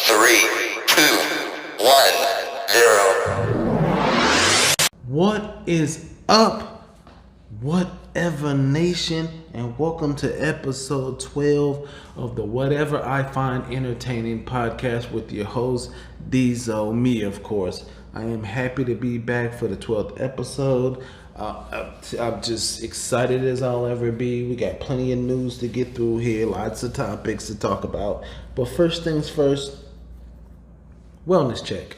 3, 2, 1, 0. What is up, whatever nation, and welcome to episode 12 of the Whatever I Find Entertaining podcast with your host, Deezo, me of course. I am happy to be back for the 12th episode. I'm just excited as I'll ever be. We got plenty of news to get through here, lots of topics to talk about. But first things first, wellness check.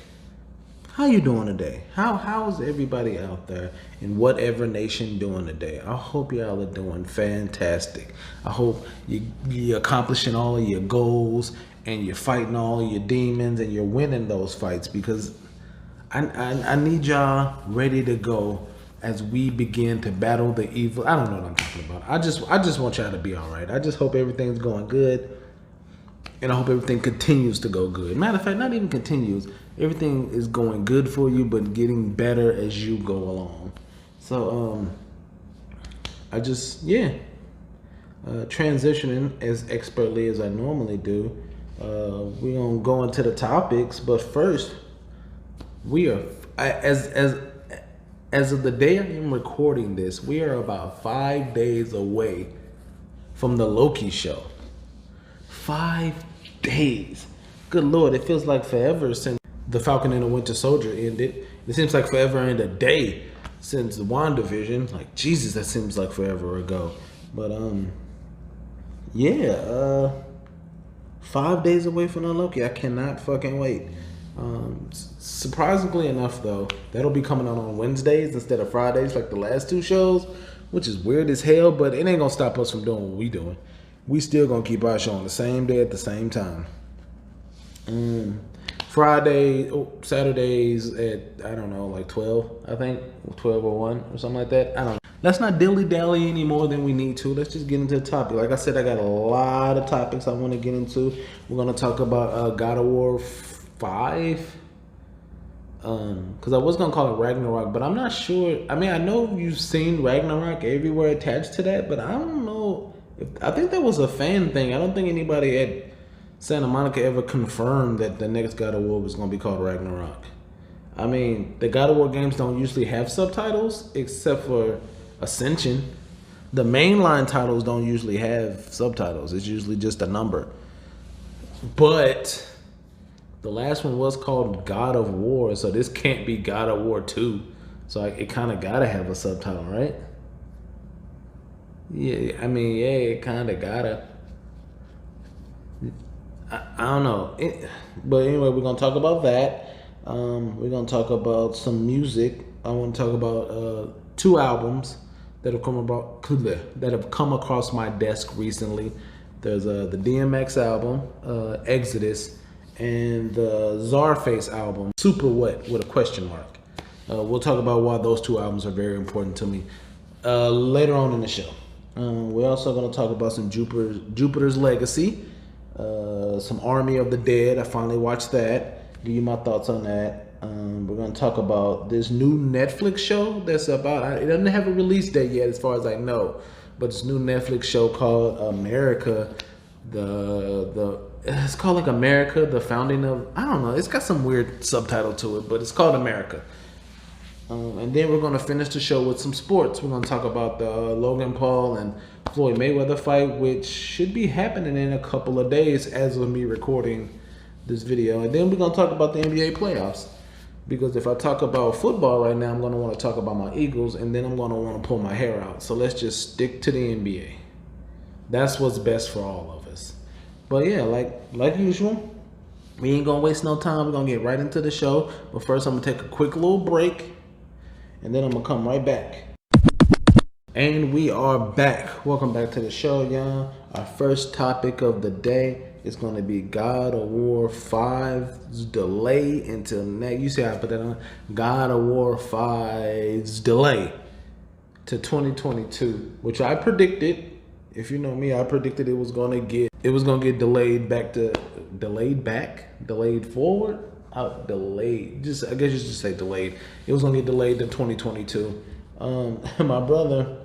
How you doing today? How's everybody out there in whatever nation doing today? I hope y'all are doing fantastic. I hope you're accomplishing all of your goals and you're fighting all of your demons and you're winning those fights, because I need y'all ready to go as we begin to battle the evil. I don't know what I'm talking about. I just want y'all to be all right. I just hope everything's going good, and I hope everything continues to go good. Matter of fact, not even continues. Everything is going good for you, but getting better as you go along. So, transitioning as expertly as I normally do. We're gonna go into the topics, but first, as of the day I am recording this, we are about 5 days away from the Loki show. 5 days. Good Lord, it feels like forever since The Falcon and the Winter Soldier ended. It seems like forever and a day since the WandaVision. Like, Jesus, that seems like forever ago. But, 5 days away from the Loki. I cannot fucking wait. Surprisingly enough, though, that'll be coming out on Wednesdays instead of Fridays like the last two shows, which is weird as hell, but it ain't gonna stop us from doing what we doing. We still gonna keep our show on the same day at the same time. Saturdays at, I don't know, like 12, I think, 12 or 1 or something like that. I don't know. Let's not dilly-dally any more than we need to. Let's just get into the topic. Like I said, I got a lot of topics I want to get into. We're gonna talk about God of War 5. Because I was gonna call it Ragnarok, but I'm not sure. I mean, I know you've seen Ragnarok everywhere attached to that, but I don't know. I think that was a fan thing. I don't think anybody at Santa Monica ever confirmed that the next God of War was gonna be called Ragnarok. I mean, the God of War games don't usually have subtitles except for Ascension. The mainline titles don't usually have subtitles. It's usually just a number. But the last one was called God of War, so this can't be God of War 2. So it kind of gotta have a subtitle, right? Yeah, I mean, yeah, it kind of gotta. I don't know. But anyway, we're gonna talk about that. We're gonna talk about some music. I want to talk about 2 albums that have come across my desk recently. There's the DMX album, Exodus, and the CZARFACE album, Super Wet, with a question mark. We'll talk about why those 2 albums are very important to me later on in the show. We're also going to talk about some Jupiter's Legacy, some Army of the Dead. I finally watched that. Give you my thoughts on that. We're going to talk about this new Netflix show that's about, it doesn't have a release date yet as far as I know, but this new Netflix show called America, it's called like America, the founding of, I don't know, it's got some weird subtitle to it, but it's called America. And then we're going to finish the show with some sports. We're going to talk about the Logan Paul and Floyd Mayweather fight, which should be happening in a couple of days as of me recording this video. And then we're going to talk about the NBA playoffs. Because if I talk about football right now, I'm going to want to talk about my Eagles, and then I'm going to want to pull my hair out. So let's just stick to the NBA. That's what's best for all of us. But yeah, like usual, we ain't going to waste no time. We're going to get right into the show. But first, I'm going to take a quick little break, and then I'm going to come right back. And we are back. Welcome back to the show, y'all. Our first topic of the day is going to be God of War 5's delay until next. You see how I put that on? God of War 5's delay to 2022, which I predicted. If you know me, I predicted it was going to get delayed forward. Delayed. I guess you should say delayed. It was going to get delayed to 2022. My brother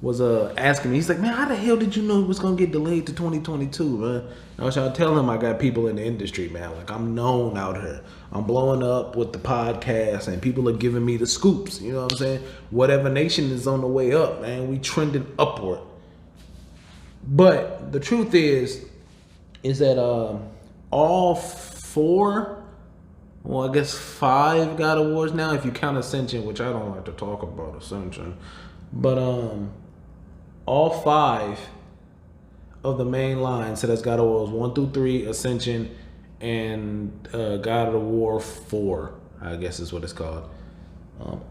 was asking me, he's like, man, how the hell did you know it was gonna get delayed to 2022, man? I was trying to tell him I got people in the industry, man. Like, I'm known out here. I'm blowing up with the podcast, and people are giving me the scoops. You know what I'm saying? Whatever Nation is on the way up, man. We trending upward. But the truth is that all four, well, I guess 5 God Awards now, if you count Ascension, which I don't like to talk about Ascension, but all 5 of the main lines, so that's God of Wars 1 through 3, Ascension, and God of War 4, I guess is what it's called.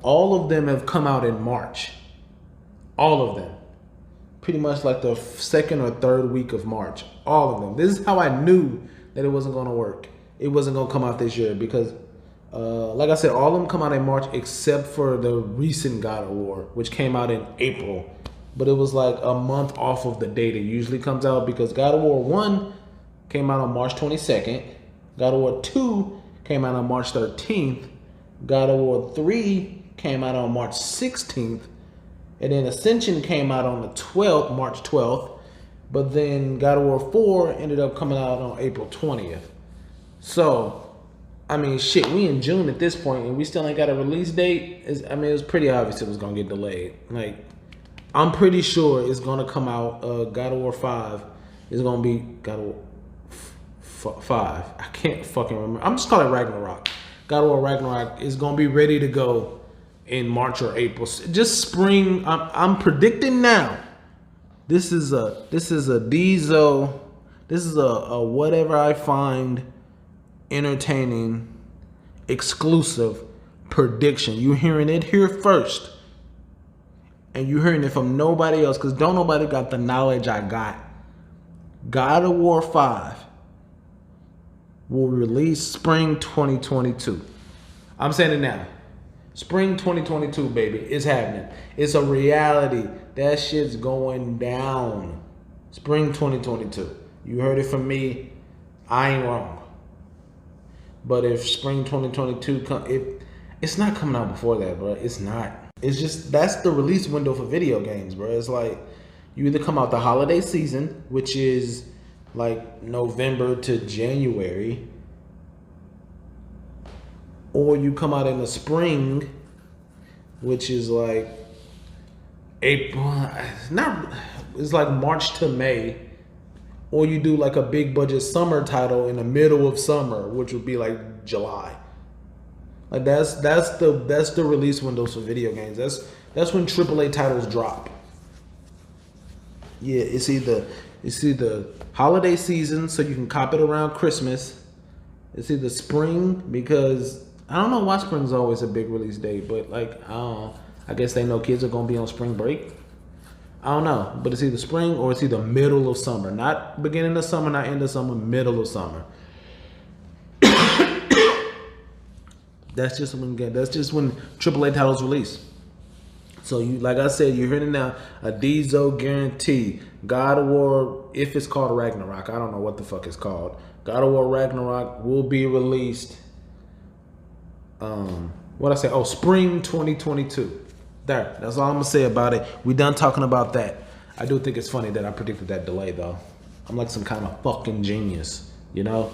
All of them have come out in March. All of them. Pretty much like the second or third week of March. All of them. This is how I knew that it wasn't going to work. It wasn't going to come out this year because, like I said, all of them come out in March except for the recent God of War, which came out in April. But it was like a month off of the date it usually comes out because God of War 1 came out on March 22nd. God of War 2 came out on March 13th. God of War 3 came out on March 16th. And then Ascension came out on the 12th, March 12th. But then God of War 4 ended up coming out on April 20th. So, I mean, shit, we in June at this point and we still ain't got a release date. It was pretty obvious it was going to get delayed. Like, I'm pretty sure it's going to come out. God of War 5 is going to be God of War 5. I can't fucking remember. I'm just calling it Ragnarok. God of War Ragnarok is going to be ready to go in March or April, just spring. I'm predicting now. This is a deezo. This is a whatever I find entertaining exclusive prediction. You hearing it here first, and you hearing it from nobody else because don't nobody got the knowledge I got. God of War 5 will release spring 2022. I'm saying it now. Spring 2022, baby. It's happening. It's a reality. That shit's going down. Spring 2022. You heard it from me. I ain't wrong. But if spring 2022 it's not coming out before that, bro. It's not. It's just, that's the release window for video games, bro. It's like you either come out the holiday season, which is like November to January, or you come out in the spring, which is like April, it's like March to May, or you do like a big budget summer title in the middle of summer, which would be like July. Like that's the release windows for video games. That's when AAA titles drop. Yeah, it's either holiday season, so you can cop it around Christmas. It's either spring, because I don't know why spring's always a big release date, but like, I guess they know kids are gonna be on spring break. I don't know, but it's either spring or it's either middle of summer. Not beginning of summer, not end of summer, middle of summer. That's just when AAA titles release. So you, like I said, you heard it now. A deezo guarantee. God of War, if it's called Ragnarok, I don't know what the fuck it's called. God of War Ragnarok will be released. What I say? Oh, spring 2022. There. That's all I'm gonna say about it. We done talking about that. I do think it's funny that I predicted that delay, though. I'm like some kind of fucking genius, you know.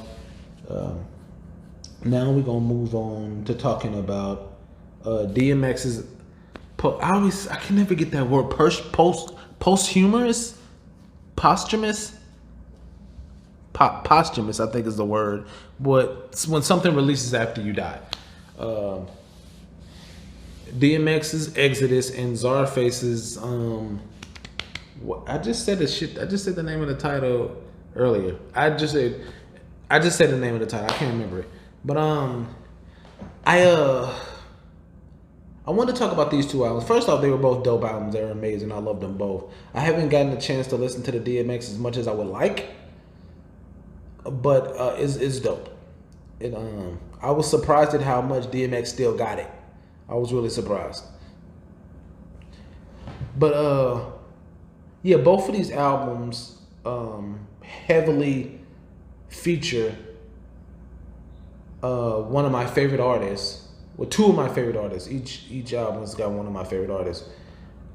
Now we're gonna move on to talking about DMX's. I can never get that word. Posthumous, posthumous. I think is the word. But when something releases after you die. DMX's Exodus and CZARFACE's I just said the name of the title earlier. I just said the name of the title. I can't remember it. But I want to talk about these two albums. First off, they were both dope albums. They were amazing. I love them both. I haven't gotten a chance to listen to the DMX as much as I would like, but it's dope. I was surprised at how much DMX still got it. I was really surprised. But yeah, both of these albums heavily feature one of my favorite artists. Well, two of my favorite artists. Each album has got one of my favorite artists,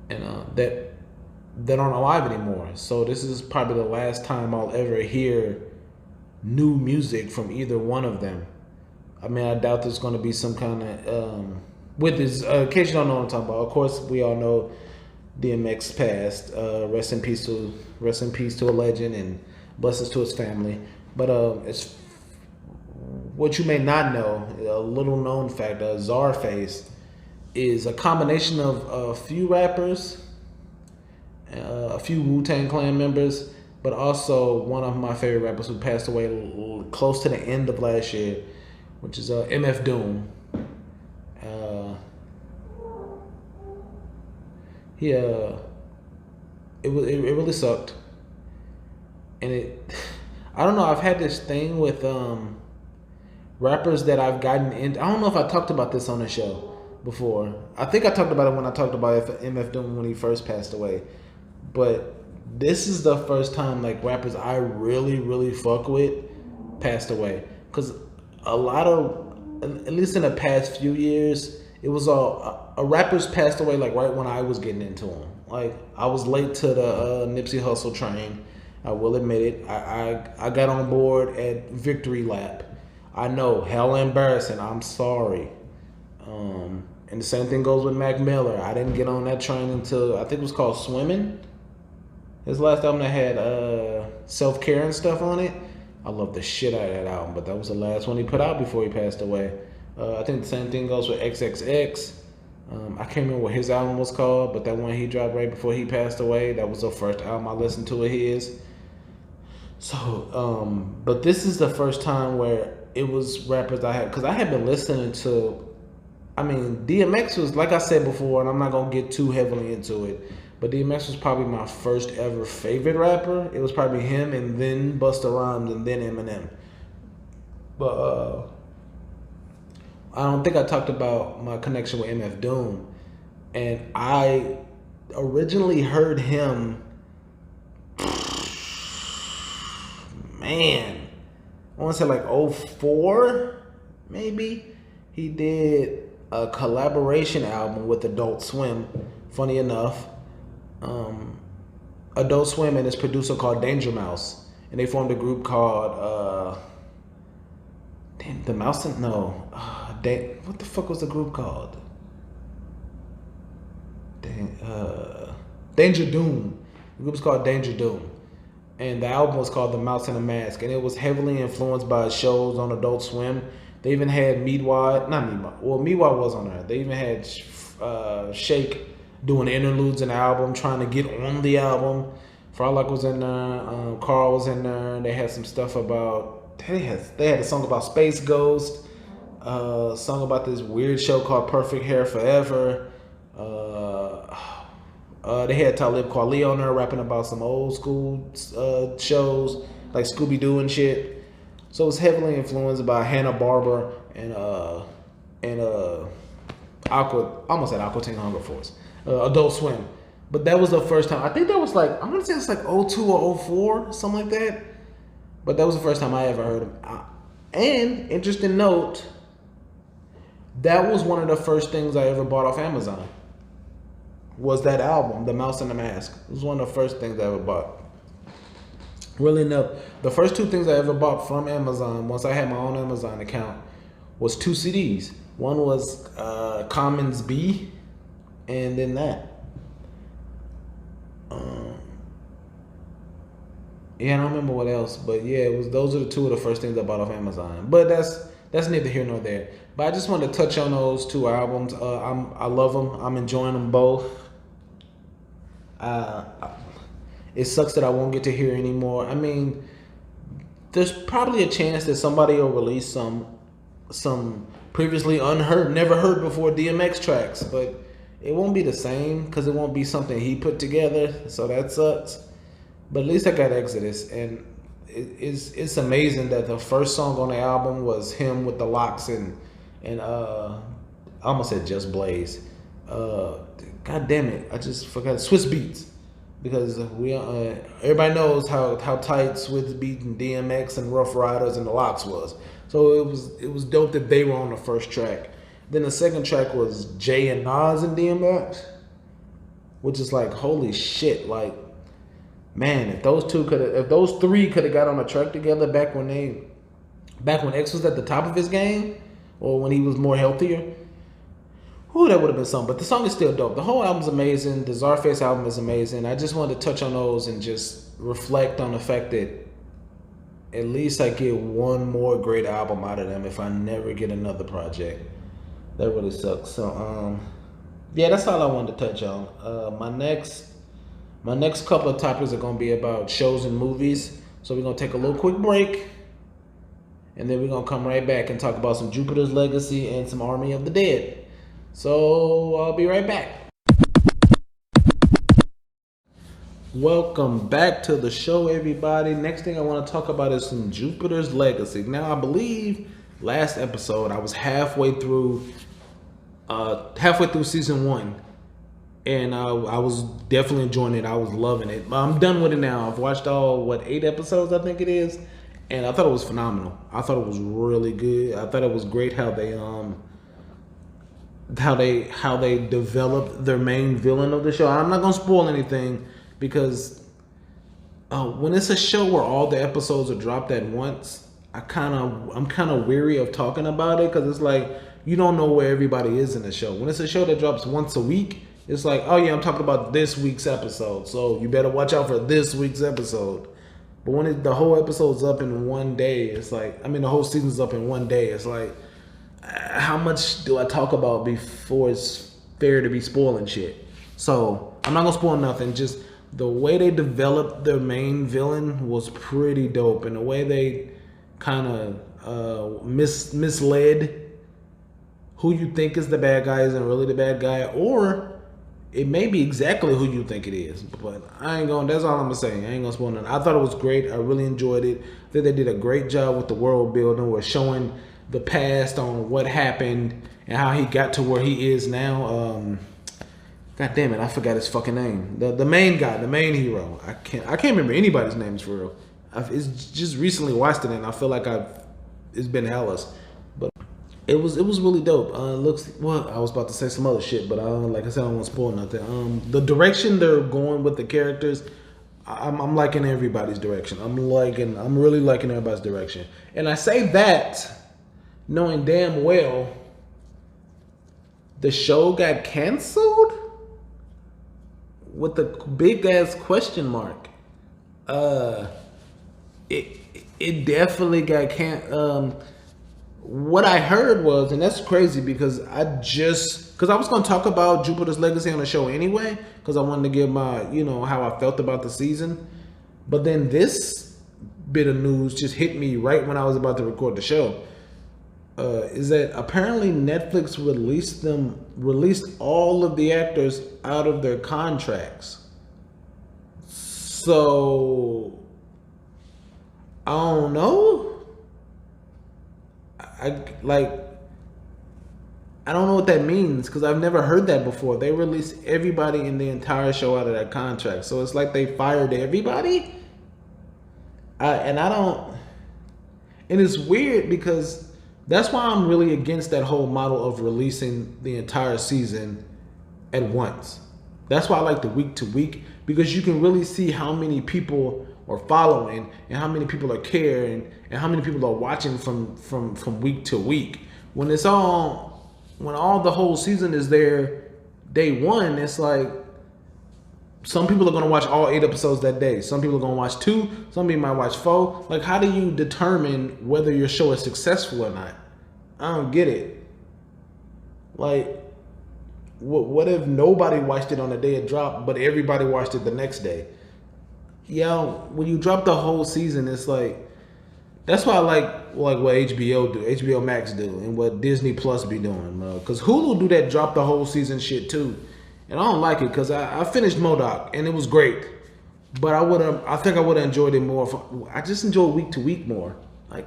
and that aren't alive anymore. So this is probably the last time I'll ever hear new music from either one of them. I mean, I doubt there's going to be some kind of with this. In case you don't know what I'm talking about, of course we all know DMX passed. Rest in peace to a legend, and blessings to his family. But it's what you may not know, a little known fact, CZARFACE is a combination of a few rappers, a few Wu-Tang Clan members, but also one of my favorite rappers who passed away close to the end of last year, which is MF Doom. It really sucked, and I don't know. I've had this thing with rappers that I've gotten into. I don't know if I talked about this on the show before. I think I talked about it when I talked about MF Doom when he first passed away. But this is the first time like rappers I really fuck with passed away. Because a lot of, at least in the past few years, it was all rappers passed away like right when I was getting into them. Like I was late to the Nipsey Hussle train. I will admit it. I got on board at Victory Lap. I know, hella embarrassing. I'm sorry. And the same thing goes with Mac Miller. I didn't get on that train until I think it was called Swimming. His last album that had self-care and stuff on it. I love the shit out of that album, but that was the last one he put out before he passed away. I think the same thing goes with XXX. I can't remember what his album was called, but that one he dropped right before he passed away, that was the first album I listened to of his. So, but this is the first time where it was rappers I had, because I had been listening to, I mean, DMX was, like I said before, and I'm not going to get too heavily into it, but DMX was probably my first ever favorite rapper. It was probably him, and then Busta Rhymes, and then Eminem. But I don't think I talked about my connection with MF Doom. And I originally heard him, man, I want to say like 04, maybe. He did a collaboration album with Adult Swim, funny enough. Adult Swim and his producer called Danger Mouse. And they formed a group called, The Mouse and, no, what the fuck was the group called? Danger Doom. The group was called Danger Doom. And the album was called The Mouse and the Mask. And it was heavily influenced by shows on Adult Swim. They even had Meatwad was on there. They even had Shake doing interludes in the album, trying to get on the album. Frolic was in there. Carl was in there. They had some stuff about, they had a song about Space Ghost. A song about this weird show called Perfect Hair Forever. They had Talib Kweli on there rapping about some old school shows like Scooby-Doo and shit. So it was heavily influenced by Hanna-Barbera and almost at Aqua Teen Hunger Force, Adult Swim. But that was the first time. I think that was like, I want to say it's like 02 or 04, something like that. But that was the first time I ever heard him. And interesting note, that was one of the first things I ever bought off Amazon. Was that album, The Mouse and the Mask. It was one of the first things I ever bought. Really enough, the first two things I ever bought from Amazon, once I had my own Amazon account, was 2 CDs. One was Commons B, and then that. Yeah, I don't remember what else, but yeah, those are the two of the first things I bought off Amazon. But that's neither here nor there. But I just wanted to touch on those two albums. I love them. I'm enjoying them both. It sucks that I won't get to hear anymore. I mean, there's probably a chance that somebody will release some previously unheard, never heard before DMX tracks, but it won't be the same because it won't be something he put together. So that sucks. But at least I got Exodus, and it's amazing that the first song on the album was him with the locks and I almost said Just Blaze. God damn it, I just forgot Swiss Beats, because everybody knows how tight Swiss Beats and DMX and Rough Riders and the Locks was. So it was dope that they were on the first track. Then the second track was Jay and Nas and DMX. which is like, holy shit, like, man, if those three could have got on a track together back when X was at the top of his game, or when he was more healthier, that would have been something. But the song is still dope. The whole album's amazing. The CZARFACE album is amazing. I just wanted to touch on those and just reflect on the fact that at least I get one more great album out of them if I never get another project. That really sucks. So, yeah, that's all I wanted to touch on. My next couple of topics are going to be about shows and movies. So we're going to take a little quick break. And then we're going to come right back and talk about some Jupiter's Legacy and some Army of the Dead. So I'll be right back. Welcome back to the show, everybody. Next thing I want to talk about is some Jupiter's Legacy. Now, I believe last episode I was halfway through season 1, and I was definitely enjoying it. I was loving it. I'm done with it now. I've watched all 8 episodes, I think it is, and I thought it was phenomenal. I thought it was really good. I thought it was great how they developed their main villain of the show. I'm not gonna spoil anything, because when it's a show where all the episodes are dropped at once, I'm kind of weary of talking about it, because it's like you don't know where everybody is in the show. When it's a show that drops once a week, it's like, oh yeah, I'm talking about this week's episode, so you better watch out for this week's episode. But when the whole episode's up in one day, it's like, the whole season's up in one day, it's like, how much do I talk about before it's fair to be spoiling shit? So I'm not gonna spoil nothing. Just the way they developed their main villain was pretty dope, and the way they kind of misled who you think is the bad guy isn't really the bad guy, or it may be exactly who you think it is. But that's all I'm gonna say. I ain't gonna spoil nothing. I thought it was great. I really enjoyed it. I think they did a great job with the world building. We're showing the past on what happened and how he got to where he is now. God damn it, I forgot his fucking name. The main guy, the main hero. I can't remember anybody's names for real. It's just recently watched it, and I feel like it's been hellas. But it was really dope. I was about to say some other shit, but like I said, I don't want to spoil nothing. The direction they're going with the characters, I'm liking everybody's direction. I'm really liking everybody's direction. And I say that knowing damn well the show got canceled with a big ass question mark. It definitely got canceled. What I heard was, and that's crazy, because I was going to talk about Jupiter's Legacy on the show anyway, because I wanted to give my, how I felt about the season. But then this bit of news just hit me right when I was about to record the show. Is that apparently Netflix released all of the actors out of their contracts. So I don't know. I don't know what that means, because I've never heard that before. They released everybody in the entire show out of that contract. So it's like they fired everybody. And it's weird, because that's why I'm really against that whole model of releasing the entire season at once. That's why I like the week to week, because you can really see how many people are following and how many people are caring and how many people are watching from week to week. When all the whole season is there day one, it's like some people are going to watch all 8 episodes that day. Some people are going to watch 2. Some people might watch 4. Like, how do you determine whether your show is successful or not? I don't get it. Like, what if nobody watched it on the day it dropped, but everybody watched it the next day? When you drop the whole season, it's like, that's why I like what HBO do, HBO Max do, and what Disney Plus be doing. Because Hulu do that drop the whole season shit too. And I don't like it, because I finished MODOK and it was great, but I think I would have enjoyed it more. I just enjoy week to week more. Like,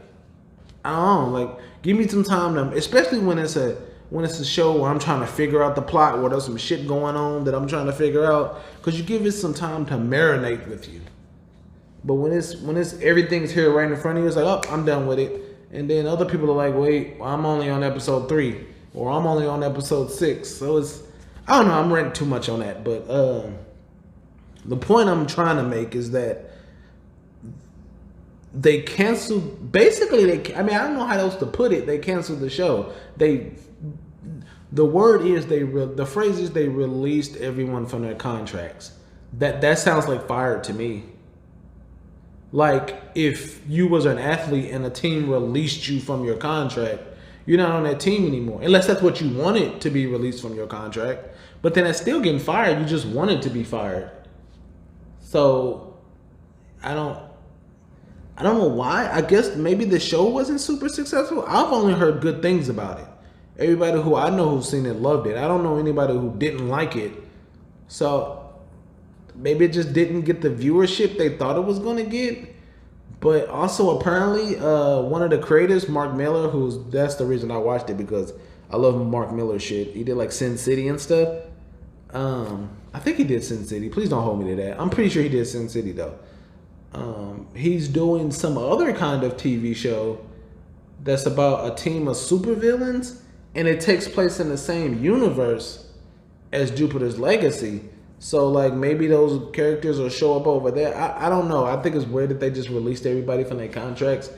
I don't know, like, give me some time to, especially when it's a show where I'm trying to figure out the plot, where there's some shit going on that I'm trying to figure out, because you give it some time to marinate with you. But when it's everything's here right in front of you, it's like, oh, I'm done with it. And then other people are like, wait, I'm only on episode 3, or I'm only on episode 6. So I don't know. I'm ranting too much on that, but the point I'm trying to make is that they canceled. Basically, I mean, I don't know how else to put it. They canceled the show. The word is the phrase is they released everyone from their contracts. That sounds like fired to me. Like if you was an athlete and a team released you from your contract, you're not on that team anymore. Unless that's what you wanted to be released from your contract. But then that's still getting fired. You just wanted to be fired. So I don't know why. I guess maybe the show wasn't super successful. I've only heard good things about it. Everybody who I know who's seen it loved it. I don't know anybody who didn't like it. So maybe it just didn't get the viewership they thought it was going to get. But also apparently one of the creators, Mark Miller, that's the reason I watched it, because I love Mark Miller shit. He did like Sin City and stuff. I think he did Sin City. Please don't hold me to that. I'm pretty sure he did Sin City though. He's doing some other kind of TV show that's about a team of supervillains, and it takes place in the same universe as Jupiter's Legacy. So like maybe those characters will show up over there. I don't know. I think it's weird that they just released everybody from their contracts.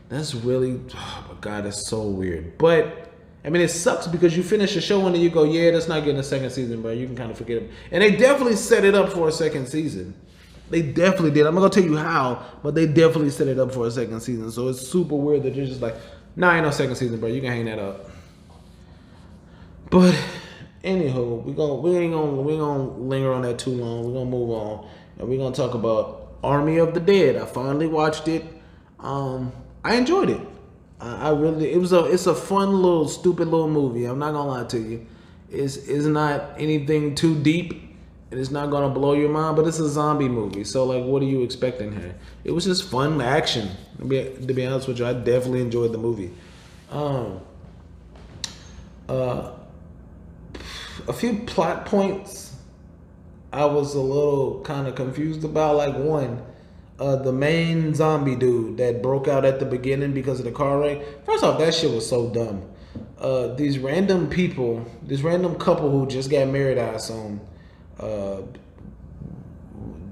That's really, oh my God, that's so weird. But I mean, it sucks because you finish the show and then you go, yeah, that's not getting a second season, bro. You can kind of forget it. And they definitely set it up for a second season. They definitely did. I'm not gonna tell you how, but they definitely set it up for a second season. So it's super weird that you're just like, nah, ain't no second season, bro. You can hang that up. But anywho, we ain't gonna linger on that too long. We're gonna move on, and we're gonna talk about Army of the Dead. I finally watched it. I enjoyed it. It's a fun little stupid little movie. I'm not gonna lie to you. It's not anything too deep. And it's not gonna blow your mind, but it's a zombie movie. So like, what are you expecting here? It was just fun action. To be honest with you, I definitely enjoyed the movie. A few plot points I was a little kind of confused about. Like one, the main zombie dude that broke out at the beginning because of the car wreck. First off, that shit was so dumb. These random people, this random couple who just got married, I assume.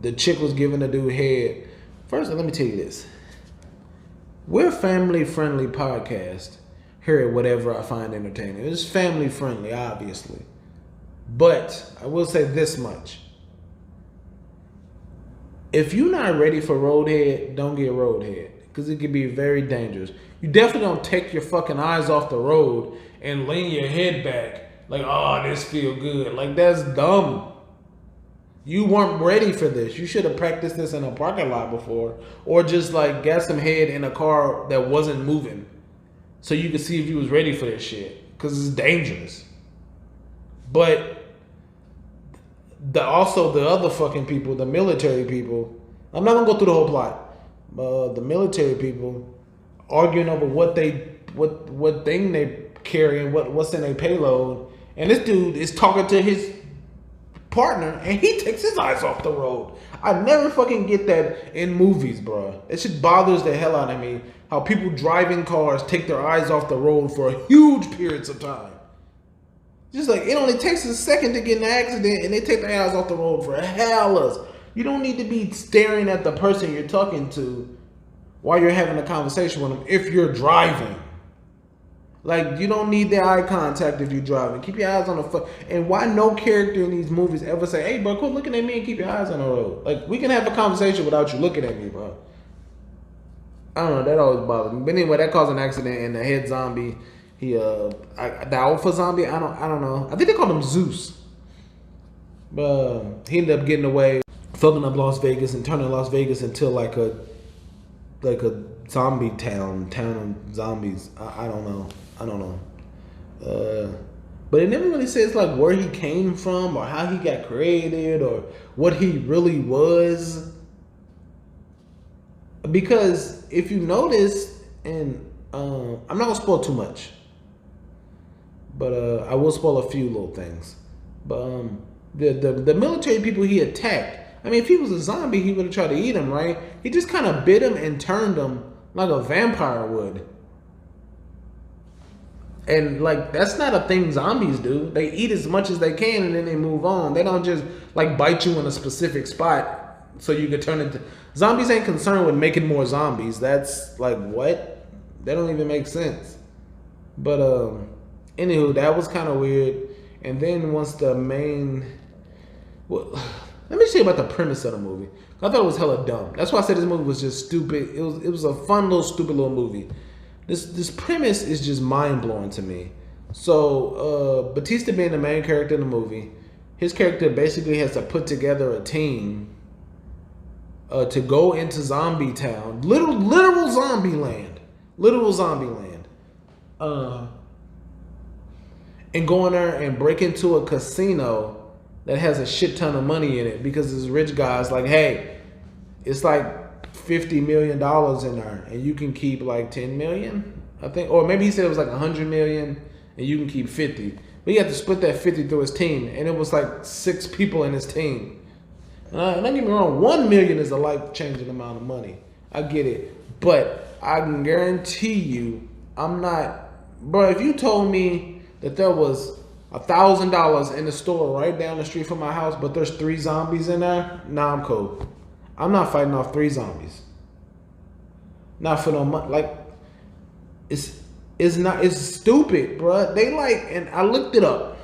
The chick was giving the dude head. First, let me tell you this. We're a family-friendly podcast here at Whatever I Find Entertaining. It's family-friendly, obviously. But I will say this much. If you're not ready for roadhead, don't get roadhead. Because it can be very dangerous. You definitely don't take your fucking eyes off the road and lean your head back. Like, oh, this feel good. Like, that's dumb. You weren't ready for this. You should have practiced this in a parking lot before. Or just like got some head in a car that wasn't moving. So you could see if you was ready for this shit. Because it's dangerous. But also the other fucking people, the military people. I'm not going to go through the whole plot. The military people arguing over what thing they carry and what's in their payload. And this dude is talking to his partner and he takes his eyes off the road. I never fucking get that in movies, bro. It shit bothers the hell out of me how people driving cars take their eyes off the road for huge periods of time. Just like it only takes a second to get in an accident and they take their eyes off the road for hellas. You don't need to be staring at the person you're talking to while you're having a conversation with them if you're driving. Like, you don't need the eye contact if you're driving. Keep your eyes on the fuck. And why no character in these movies ever say, hey, bro, quit looking at me and keep your eyes on the road. Like, we can have a conversation without you looking at me, bro. I don't know. That always bothers me. But anyway, that caused an accident, and the head zombie, the alpha zombie, I don't know. I think they called him Zeus. But he ended up getting away, fucking up Las Vegas and turning Las Vegas into like a zombie town of zombies. I don't know. But it never really says like where he came from or how he got created or what he really was. Because if you notice, and I'm not gonna spoil too much, but I will spoil a few little things. But the military people he attacked, I mean, if he was a zombie, he would have tried to eat him, right? He just kind of bit him and turned him like a vampire would. And like that's not a thing zombies do. They eat as much as they can and then they move on. They don't just like bite you in a specific spot so you can turn into zombies. Ain't concerned with making more zombies. That's like what? That don't even make sense. But anywho, that was kind of weird. And then once the main, well, let me tell you about the premise of the movie. I thought it was hella dumb. That's why I said this movie was just stupid. It was a fun little stupid little movie. This premise is just mind blowing to me. So Batista being the main character in the movie, his character basically has to put together a team to go into Zombie Town, literal zombie land, and go in there and break into a casino that has a shit ton of money in it because this rich guy's like, hey, it's like $50 million in there and you can keep like 10 million, I think, or maybe he said it was like 100 million and you can keep 50, but you have to split that 50 through his team, and it was like 6 people in his team. Don't get me wrong, 1 million is a life-changing amount of money. I get it, but I can guarantee you, I'm not, bro. If you told me that there was $1,000 in the store right down the street from my house, but there's 3 zombies in there, nah, I'm cool. I'm not fighting off 3 zombies. Not for no money. Like, it's stupid, bro. They like, and I looked it up.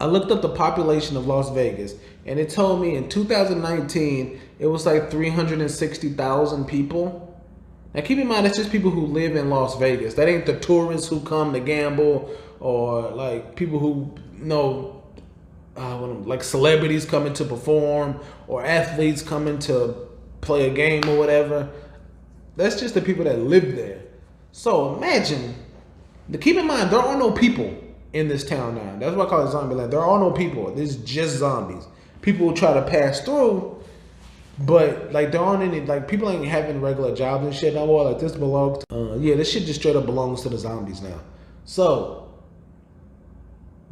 I looked up the population of Las Vegas, and it told me in 2019 it was like 360,000 people. Now keep in mind, that's just people who live in Las Vegas. That ain't the tourists who come to gamble, or like people who like celebrities coming to perform, or athletes coming to play a game or whatever. That's just the people that live there. So imagine, keep in mind, there are no people in this town now. That's why I call it zombie land. There are no people. This is just zombies. People will try to pass through, but like there aren't any, like people ain't having regular jobs and shit no more. Like this belongs to, this shit just straight up belongs to the zombies now. So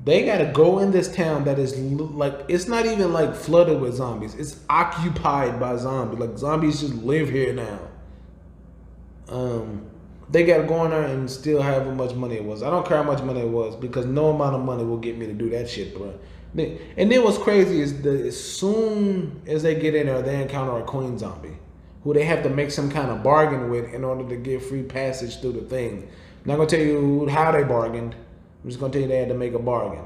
they gotta go in this town that is like, it's not even like flooded with zombies. It's occupied by zombies. Like zombies just live here now. They gotta go in there and steal however much money it was. I don't care how much money it was, because no amount of money will get me to do that shit, bro. And then what's crazy is as soon as they get in there, they encounter a queen zombie who they have to make some kind of bargain with in order to get free passage through the thing. I'm not gonna tell you how they bargained. I'm just gonna tell you they had to make a bargain.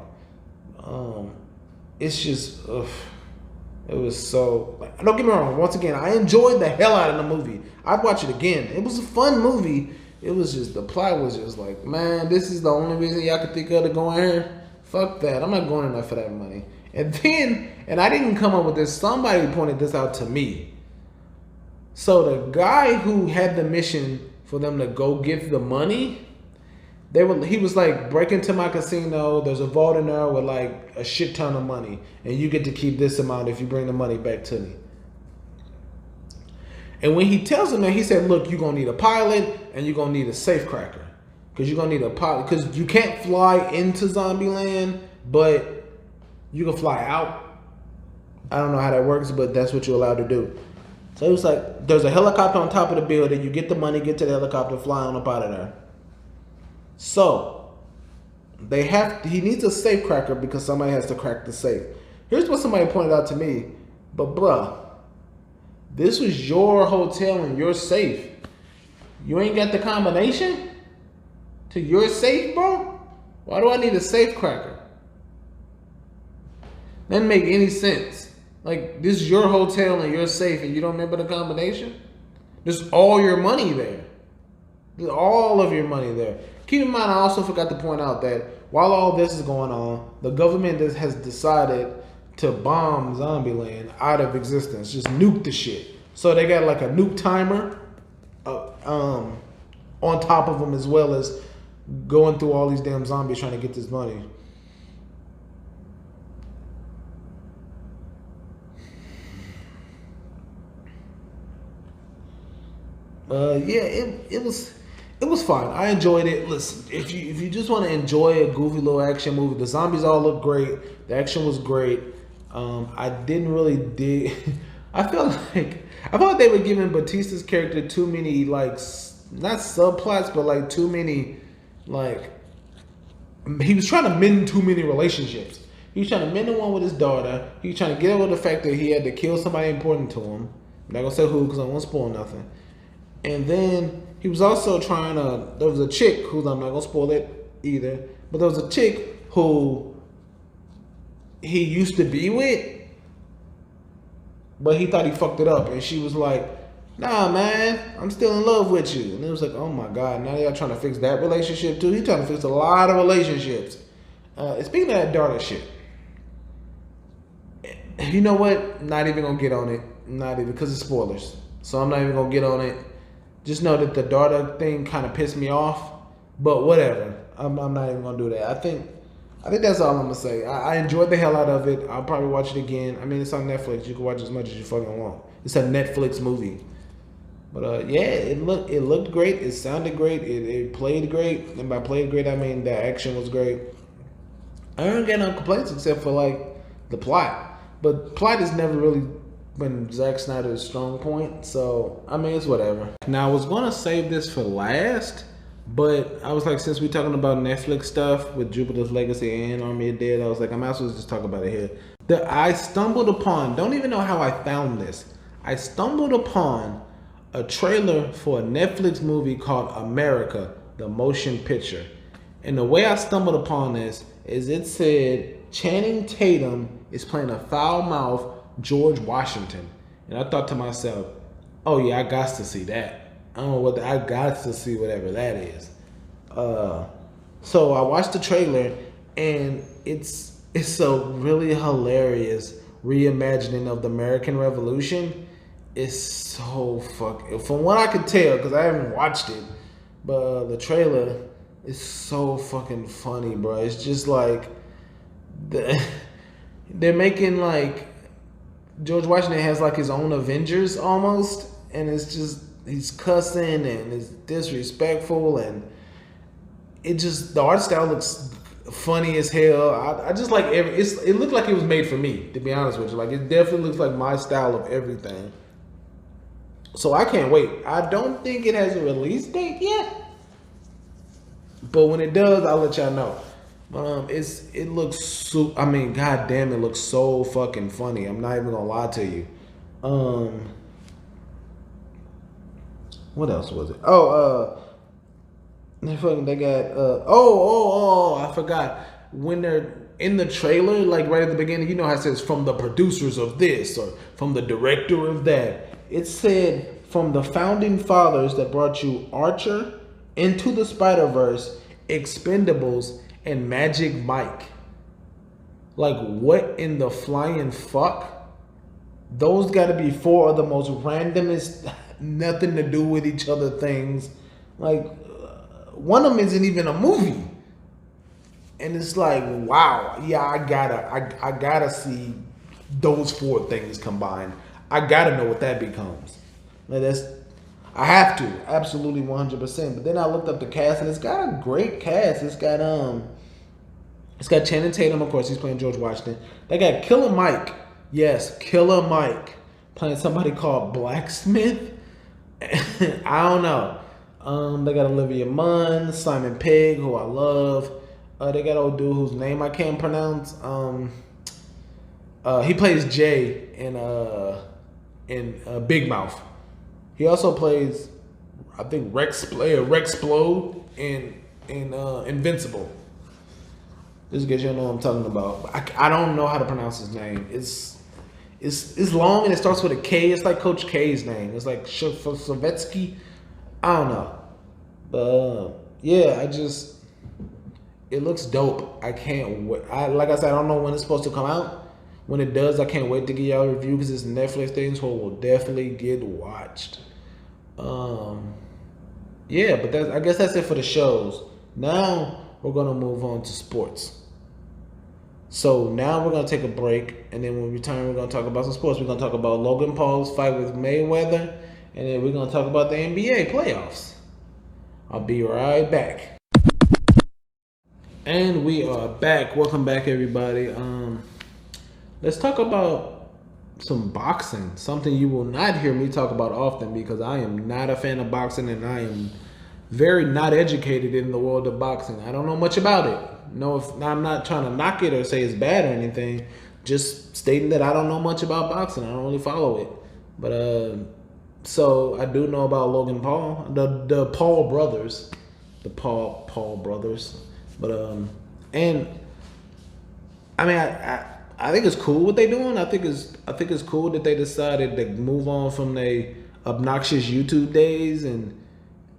It's just, it was so, like, don't get me wrong. Once again, I enjoyed the hell out of the movie. I'd watch it again. It was a fun movie. It was just, the plot was just like, man, this is the only reason y'all could think of to go in here. Fuck that. I'm not going in there for that money. And then, and I didn't come up with this. Somebody pointed this out to me. So the guy who had the mission for them to go get the money, he was like, break into my casino. There's a vault in there with like a shit ton of money, and you get to keep this amount if you bring the money back to me. And when he tells him that, he said, look, you're going to need a pilot and you're going to need a safecracker. Because you're going to need a pilot. Because you can't fly into Zombieland, but you can fly out. I don't know how that works, but that's what you're allowed to do. So it was like, there's a helicopter on top of the building. You get the money, get to the helicopter, fly on up out of there. So he needs a safecracker because somebody has to crack the safe. Here's what somebody pointed out to me. But bruh, this was your hotel and your safe. You ain't got the combination to your safe, bro? Why do I need a safe cracker? Doesn't make any sense. Like, this is your hotel and your safe and you don't remember the combination? There's all your money there. There's all of your money there. Keep in mind, I also forgot to point out that while all this is going on, the government has decided to bomb Zombieland out of existence. Just nuke the shit. So they got like a nuke timer on top of them, as well as going through all these damn zombies trying to get this money. It was fine. I enjoyed it. Listen, if you just want to enjoy a goofy little action movie, the zombies all look great. The action was great. I didn't really dig. I felt like they were giving Batista's character too many, like, not subplots, but like too many like he was trying to mend too many relationships. He was trying to mend the one with his daughter. He was trying to get over the fact that he had to kill somebody important to him. I'm not gonna say who because I won't spoil nothing. And then he was also trying to. There was a chick who I'm not gonna spoil it either, but there was a chick who he used to be with, but he thought he fucked it up, and she was like, "Nah, man, I'm still in love with you." And it was like, "Oh my god, now y'all trying to fix that relationship too?" He trying to fix a lot of relationships. Speaking of that daughter shit, you know what? Not even gonna get on it. Not even because it's spoilers, so I'm not even gonna get on it. Just know that the daughter thing kind of pissed me off, but whatever. I'm not even gonna do that. I think that's all I'm gonna say. I enjoyed the hell out of it. I'll probably watch it again. I mean, it's on Netflix. You can watch as much as you fucking want. It's a Netflix movie. But yeah, it looked great. It sounded great. It played great. And by played great, I mean the action was great. I don't get no complaints except for like the plot. But plot has never really been Zack Snyder's strong point. So I mean, it's whatever. Now I was gonna save this for last, but I was like, since we're talking about Netflix stuff with Jupiter's Legacy and Army of Dead, I was like, I might as well just talk about it here. That I stumbled upon. Don't even know how I found this. I stumbled upon a trailer for a Netflix movie called America, the motion picture. And the way I stumbled upon this is it said Channing Tatum is playing a foul-mouthed George Washington. And I thought to myself, oh yeah, I got to see that. I don't know what I got to see whatever that is. So I watched the trailer and it's a really hilarious reimagining of the American Revolution. It's so fucking, from what I could tell, because I haven't watched it, but the trailer is so fucking funny, bro. It's just like they're making like George Washington has like his own Avengers almost, and it's just he's cussing and it's disrespectful, and it just the art style looks funny as hell. I just like it looked like it was made for me, to be honest with you. Like it definitely looks like my style of everything. So I can't wait. I don't think it has a release date yet, but when it does, I'll let y'all know. It looks so. I mean, goddamn, it looks so fucking funny. I'm not even gonna lie to you. What else was it? They got I forgot when they're in the trailer, like right at the beginning. You know how it says from the producers of this or from the director of that. It said from the founding fathers that brought you Archer, Into the Spider-Verse, Expendables, and Magic Mike. Like, what in the flying fuck? Those gotta be four of the most randomest, nothing to do with each other things. Like, one of them isn't even a movie. And it's like, wow, yeah, I gotta see those four things combined. I gotta know what that becomes. Like I have to, absolutely 100%. But then I looked up the cast, and it's got a great cast. It's got Channing Tatum, of course, he's playing George Washington. They got Killer Mike, yes, Killer Mike, playing somebody called Blacksmith. I don't know. They got Olivia Munn, Simon Pegg, who I love. They got old dude whose name I can't pronounce. He plays Jay in Big Mouth. He also plays, I think, Rexplode in Invincible. Just to get you know what I'm talking about. I don't know how to pronounce his name. It's long and it starts with a K. It's like Coach K's name. It's like Savetsky. I don't know. But yeah, it looks dope. I can't wait. Like I said, I don't know when it's supposed to come out. When it does, I can't wait to give y'all a review because it's a Netflix thing, so it will definitely get watched. Yeah, but I guess that's it for the shows. Now we're gonna move on to sports. So now we're gonna take a break, and then when we return, we're gonna talk about some sports. We're gonna talk about Logan Paul's fight with Mayweather, and then we're gonna talk about the NBA playoffs. I'll be right back. And we are back. Welcome back, everybody. Let's talk about some boxing. Something you will not hear me talk about often because I am not a fan of boxing, and I am very not educated in the world of boxing. I don't know much about it. No, if I'm not trying to knock it or say it's bad or anything, just stating that I don't know much about boxing. I don't really follow it. But so I do know about Logan Paul, the Paul brothers, the Paul brothers. But and I mean I think it's cool what they're doing. I think it's cool that they decided to move on from their obnoxious YouTube days and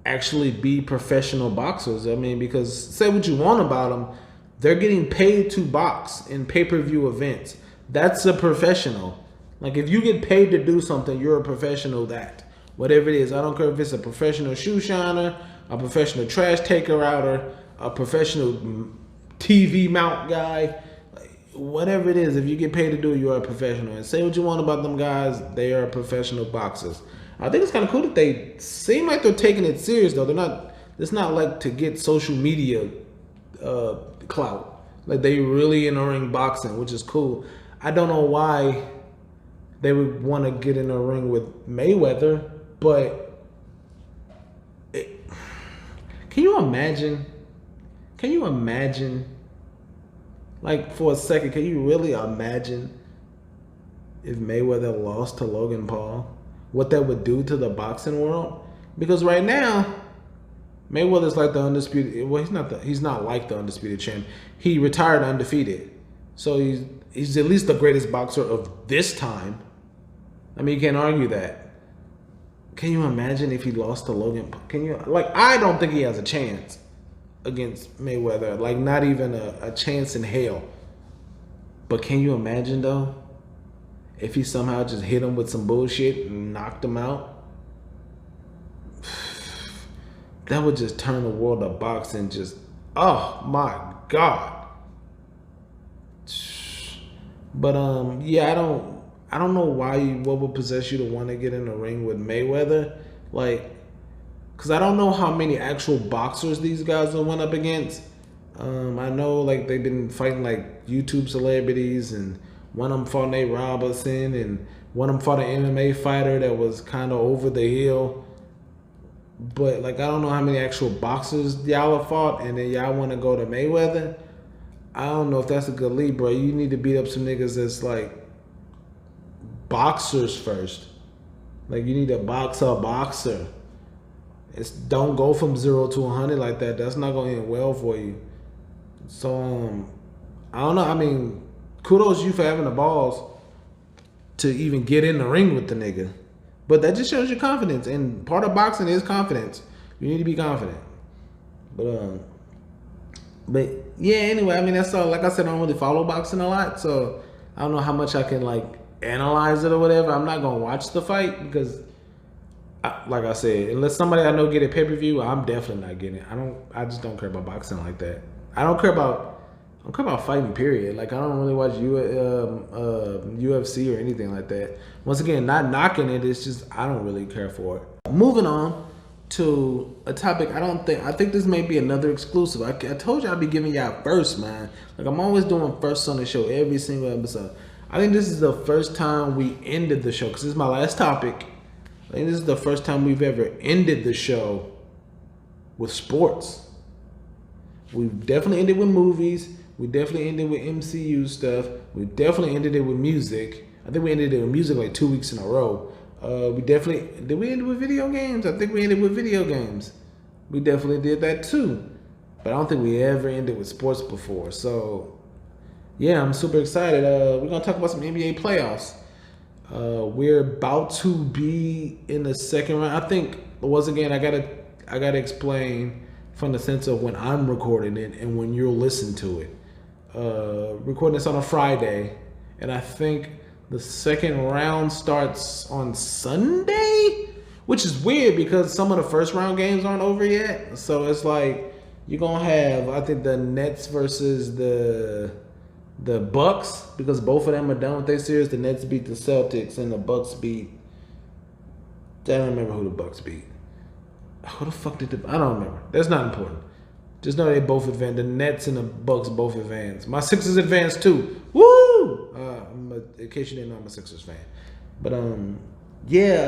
actually be professional boxers. I mean, because say what you want about them, they're getting paid to box in pay-per-view events. That's a professional. Like if you get paid to do something, you're a professional. That whatever it is, I don't care if it's a professional shoe shiner, a professional trash taker outer, a professional TV mount guy, whatever it is. If you get paid to do it, you're a professional. And say what you want about them guys, they are professional boxers. I think it's kind of cool that they seem like they're taking it serious though. They're not. It's not like to get social media clout. Like they really in the ring boxing, which is cool. I don't know why they would want to get in a ring with Mayweather, but can you imagine? Can you imagine? Like for a second, can you really imagine if Mayweather lost to Logan Paul? What that would do to the boxing world? Because right now, Mayweather's like the undisputed. Well, he's not like the undisputed champ. He retired undefeated, so he's at least the greatest boxer of this time. I mean, you can't argue that. Can you imagine if he lost to Logan? Can you I don't think he has a chance against Mayweather. Like not even a chance in hell. But can you imagine though? If he somehow just hit him with some bullshit and knocked him out, that would just turn the world of boxing just, oh my God. But yeah, I don't know what would possess you to want to get in the ring with Mayweather, like, cause I don't know how many actual boxers these guys have went up against. I know like they've been fighting like YouTube celebrities, and one of them fought Nate Robinson, and one of them fought an MMA fighter that was kind of over the hill. But like I don't know how many actual boxers y'all have fought, and then y'all want to go to Mayweather. I don't know if that's a good lead, bro. You need to beat up some niggas that's like boxers first. Like you need to box a boxer. Don't go from 0 to 100 like that. That's not gonna end well for you. So I don't know. I mean, kudos you for having the balls to even get in the ring with the nigga. But that just shows your confidence, and part of boxing is confidence. You need to be confident. But yeah. Anyway, I mean that's all. Like I said, I don't really follow boxing a lot, so I don't know how much I can like analyze it or whatever. I'm not gonna watch the fight because, like I said, unless somebody I know get a pay-per-view, I'm definitely not getting it. I just don't care about boxing like that. I don't care about fighting, period. Like I don't really watch UFC or anything like that. Once again, not knocking it, it's just I don't really care for it. Moving on to a topic I think this may be another exclusive. I told you I'd be giving y'all first, man. Like I'm always doing first on the show every single episode. I think this is the first time we ended the show, because this is my last topic. I think this is the first time we've ever ended the show with sports. We've definitely ended with movies. We definitely ended with MCU stuff. We definitely ended it with music. I think we ended it with music like 2 weeks in a row. Did we end it with video games? I think we ended with video games. We definitely did that too. But I don't think we ever ended with sports before. So yeah, I'm super excited. We're gonna talk about some NBA playoffs. We're about to be in the second round. I think once again I gotta explain from the sense of when I'm recording it and when you'll listen to it. Recording this on a Friday, and I think the second round starts on Sunday, which is weird because some of the first round games aren't over yet. So it's like you're gonna have, I think, the Nets versus the Bucks, because both of them are done with their series. The Nets beat the Celtics and the Bucks beat, I don't remember who the Bucks beat. Who the fuck did I don't remember. That's not important. Just know they both advanced. The Nets and the Bucks both advanced. My Sixers advanced too. Woo! In case you didn't know, I'm a Sixers fan. But yeah,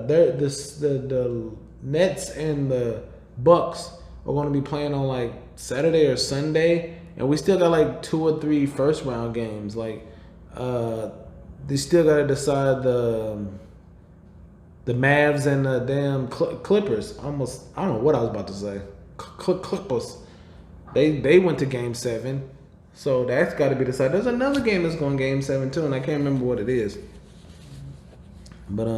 the Nets and the Bucks are going to be playing on like Saturday or Sunday, and we still got like 2 or 3 first round games. Like, they still got to decide the Mavs and the damn Clippers. I don't know what I was about to say. Clippers. They went to Game 7, so that's got to be decided. There's another game that's going Game 7 too, and I can't remember what it is. But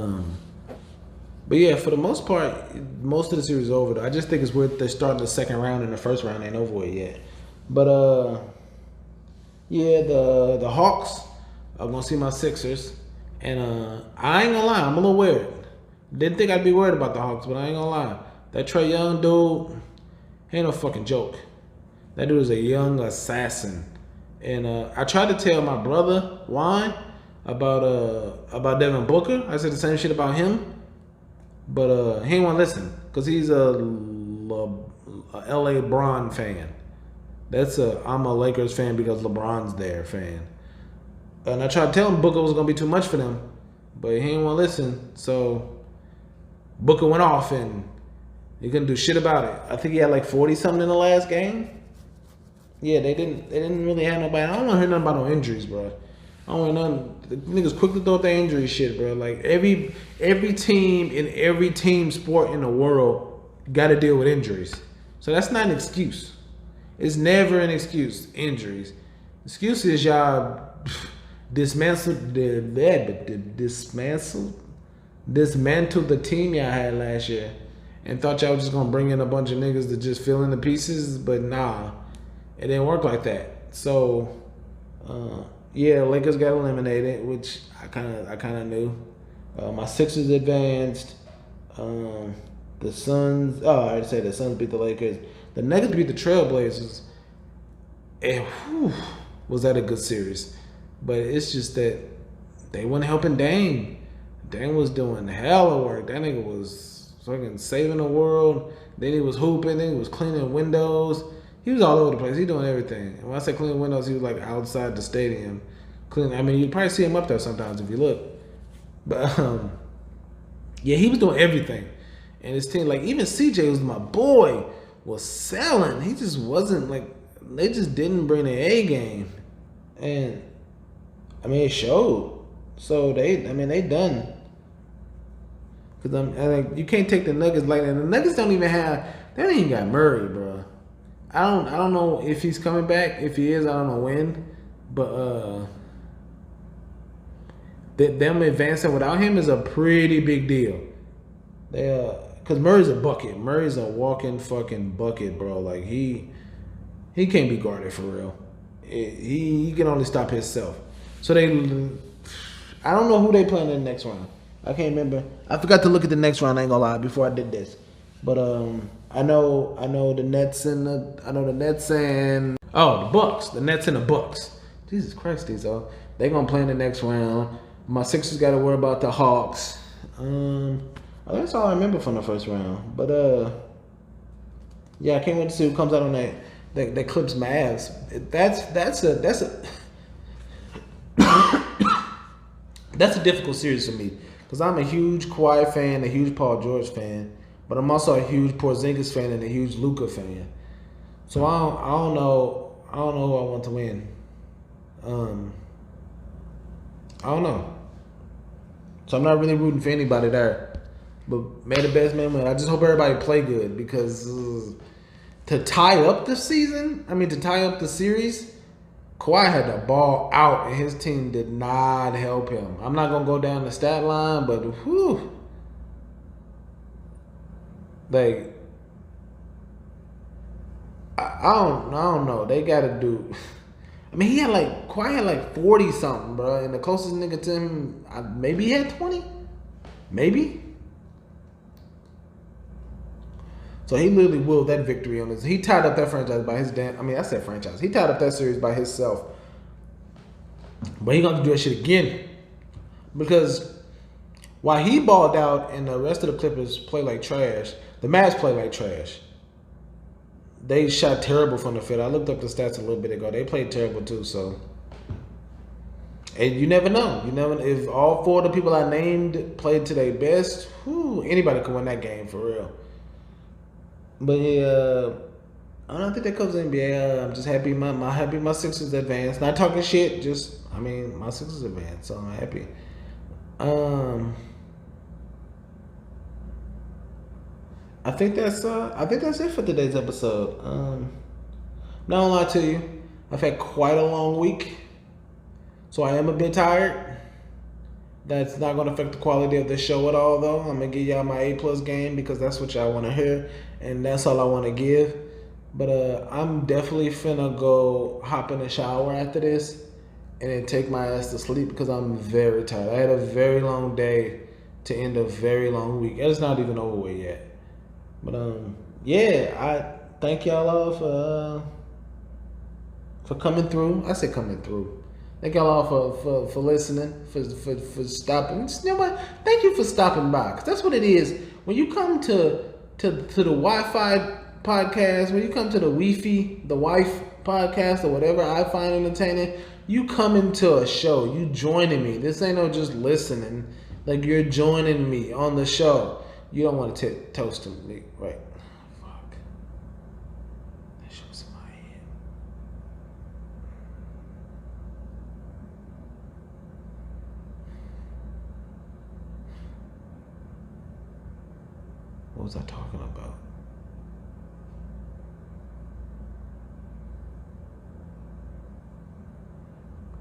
yeah, for the most part, most of the series is over. Though. I just think it's weird they started the second round and the first round ain't over with yet. But yeah, the Hawks are gonna see my Sixers, and I ain't gonna lie, I'm a little worried. Didn't think I'd be worried about the Hawks, but I ain't gonna lie. That Trae Young dude, he ain't no fucking joke. That dude is a young assassin. And I tried to tell my brother, Juan, about Devin Booker. I said the same shit about him. But he ain't want to listen. Because he's a LA LeBron fan. I'm a Lakers fan because LeBron's there fan. And I tried to tell him Booker was going to be too much for them. But he ain't want to listen. So Booker went off and he couldn't do shit about it. I think he had like 40-something in the last game. Yeah, they didn't really have nobody. I don't want to hear nothing about no injuries, bro. I don't want nothing. The niggas quick to throw their injury shit, bro. Like every team in every team sport in the world got to deal with injuries. So that's not an excuse. It's never an excuse. Injuries. Excuse is y'all dismantled the team y'all had last year and thought y'all was just gonna bring in a bunch of niggas to just fill in the pieces, but nah. It didn't work like that. So, yeah, Lakers got eliminated, which I kind of knew. My Sixers advanced. The Suns. Oh, I already said the Suns beat the Lakers. The Nuggets beat the Trailblazers. And was that a good series? But it's just that they weren't helping Dame. Dame was doing hella work. That nigga was fucking saving the world. Then he was hooping. Then he was cleaning windows. He was all over the place. He doing everything. And when I say cleaning windows, he was like outside the stadium. Cleaning. I mean, you probably see him up there sometimes if you look. But yeah, he was doing everything. And his team, like even CJ was my boy, was selling. He just wasn't like they just didn't bring the A game. And I mean it showed. So they done. Cause like you can't take the Nuggets like that. The Nuggets don't even got Murray, bro. I don't know if he's coming back. If he is, I don't know when. But them advancing without him is a pretty big deal. Cause Murray's a bucket. Murray's a walking fucking bucket, bro. Like he can't be guarded for real. He can only stop himself. So I don't know who they playing in the next round. I can't remember. I forgot to look at the next round. I ain't gonna lie before I did this. But I know the Nets and the Bucks. The Nets and the Bucks. Jesus Christ, these are they gonna play in the next round. My Sixers got to worry about the Hawks. That's all I remember from the first round. But yeah, I can't wait to see who comes out on that Clips Mavs. That's a difficult series for me because I'm a huge Kawhi fan, a huge Paul George fan. But I'm also a huge Porzingis fan and a huge Luka fan. So I don't know who I want to win. I don't know. So I'm not really rooting for anybody there. But may the best man win. I just hope everybody play good because to tie up the series, Kawhi had the ball out and his team did not help him. I'm not gonna go down the stat line, but whew. Like, I don't know. They got to do. I mean, Kawhi had like 40 something, bro. And the closest nigga to him, maybe he had 20, maybe. So he literally willed that victory on his. He tied up that franchise by his damn. I mean, I said franchise. He tied up that series by himself. But he gonna do that shit again because while he balled out and the rest of the Clippers play like trash. The Mavs play like trash. They shot terrible from the field. I looked up the stats a little bit ago. They played terrible too. So, and you never know. If all 4 of the people I named played to their best. Anybody could win that game for real. But yeah, I don't think that covers the NBA. I'm just happy my Sixers advanced. Not talking shit, just my Sixers advanced, so I'm happy. I think that's it for today's episode. Not gonna lie to you, I've had quite a long week, so I am a bit tired. That's not gonna affect the quality of the show at all, though. I'm gonna give y'all my A+ game because that's what y'all want to hear, and that's all I want to give. But I'm definitely finna go hop in the shower after this, and then take my ass to sleep because I'm very tired. I had a very long day to end a very long week. It's not even over with yet. But yeah, I thank y'all all for coming through. I say coming through. Thank y'all all for listening, for stopping. You know what? Thank you for stopping by, because that's what it is. When you come to the Wi-Fi podcast, when you come to the W.I.F.E, the W.I.F.E podcast, or whatever I find entertaining, you come into a show. You joining me. This ain't no just listening. Like, you're joining me on the show. You don't want to toast to me, right? Fuck. That shit was in my head. What was I talking about?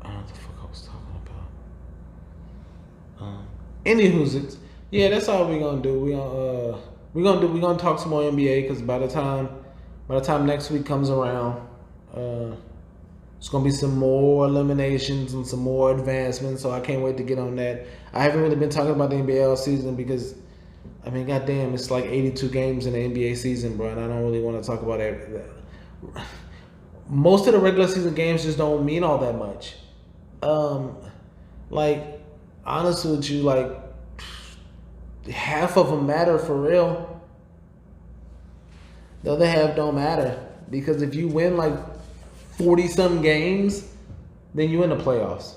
I don't know what the fuck I was talking about. Anywho's, yeah, that's all we're gonna do. We're gonna talk some more NBA, because by the time next week comes around, it's gonna be some more eliminations and some more advancements. So I can't wait to get on that. I haven't really been talking about the NBA all season because, goddamn, it's like 82 games in the NBA season, bro, and I don't really want to talk about that. Most of the regular season games just don't mean all that much. Like, honestly with you, like, half of them matter for real. The other half don't matter, because if you win like 40 some games, then you in the playoffs.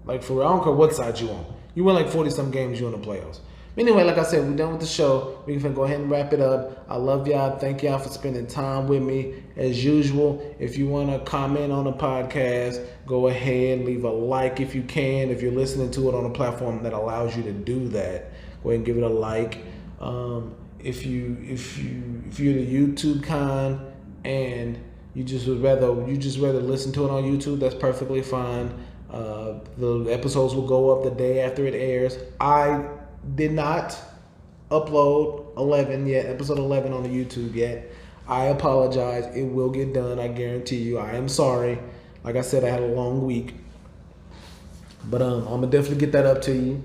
Like, for real, I don't care what side you on. You win like 40 some games, you in the playoffs. Anyway, like I said, we're done with the show. We can go ahead and wrap it up. I love y'all. Thank y'all for spending time with me. As usual, if you want to comment on the podcast, go ahead, leave a like if you can. If you're listening to it on a platform that allows you to do that, go ahead and give it a like. If you're the YouTube kind and you just rather listen to it on YouTube, that's perfectly fine. The episodes will go up the day after it airs. I did not upload episode 11 on the YouTube yet. I apologize. It will get done. I guarantee you. I am sorry. Like I said, I had a long week, but I'm gonna definitely get that up to you.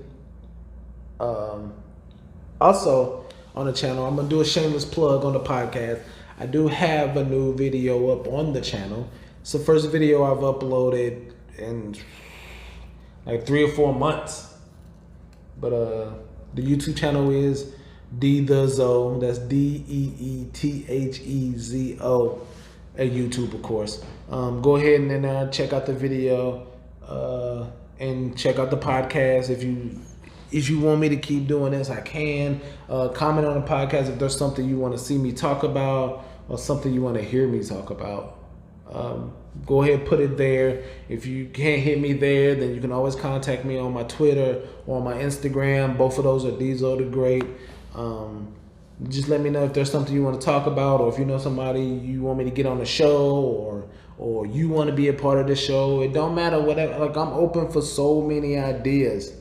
Also on the channel, I'm gonna do a shameless plug on the podcast. I do have a new video up on the channel. It's the first video I've uploaded in like 3 or 4 months. But the YouTube channel is deethezo. That's DEETHEZO at YouTube, of course. Go ahead and then check out the video and check out the podcast. If you want me to keep doing this, I can. Comment on the podcast if there's something you want to see me talk about or something you want to hear me talk about. Go ahead and put it there. If you can't hit me there, then you can always contact me on my Twitter or on my Instagram. Both of those are Deezo the Great. Just let me know if there's something you want to talk about, or if you know somebody you want me to get on the show, or you want to be a part of the show. It don't matter, whatever. Like, I'm open for so many ideas.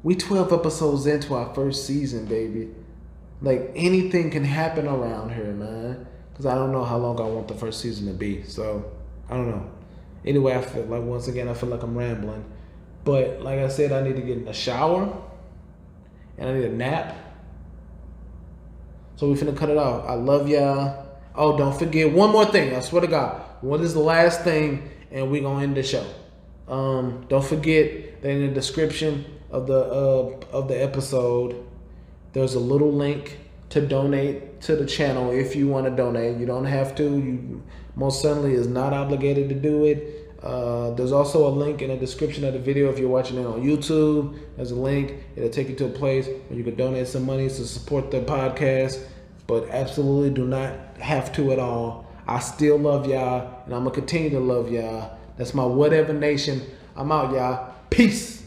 We 12 episodes into our first season, baby. Like, anything can happen around here, man. Because I don't know how long I want the first season to be. So, I don't know. Anyway, I feel like, once again, I feel like I'm rambling. But, like I said, I need to get in the shower. And I need a nap. So, we finna cut it off. I love y'all. Oh, don't forget one more thing. I swear to God. What is the last thing? And we gonna end the show. Don't forget that in the description of the episode, there's a little link to donate to the channel if you want to donate. You don't have to. You most certainly is not obligated to do it. There's also a link in the description of the video if you're watching it on YouTube. There's a link. It'll take you to a place where you can donate some money to support the podcast. but absolutely do not have to at all. I still love y'all, and I'm gonna continue to love y'all. That's my Whatever Nation. I'm out, y'all. Peace.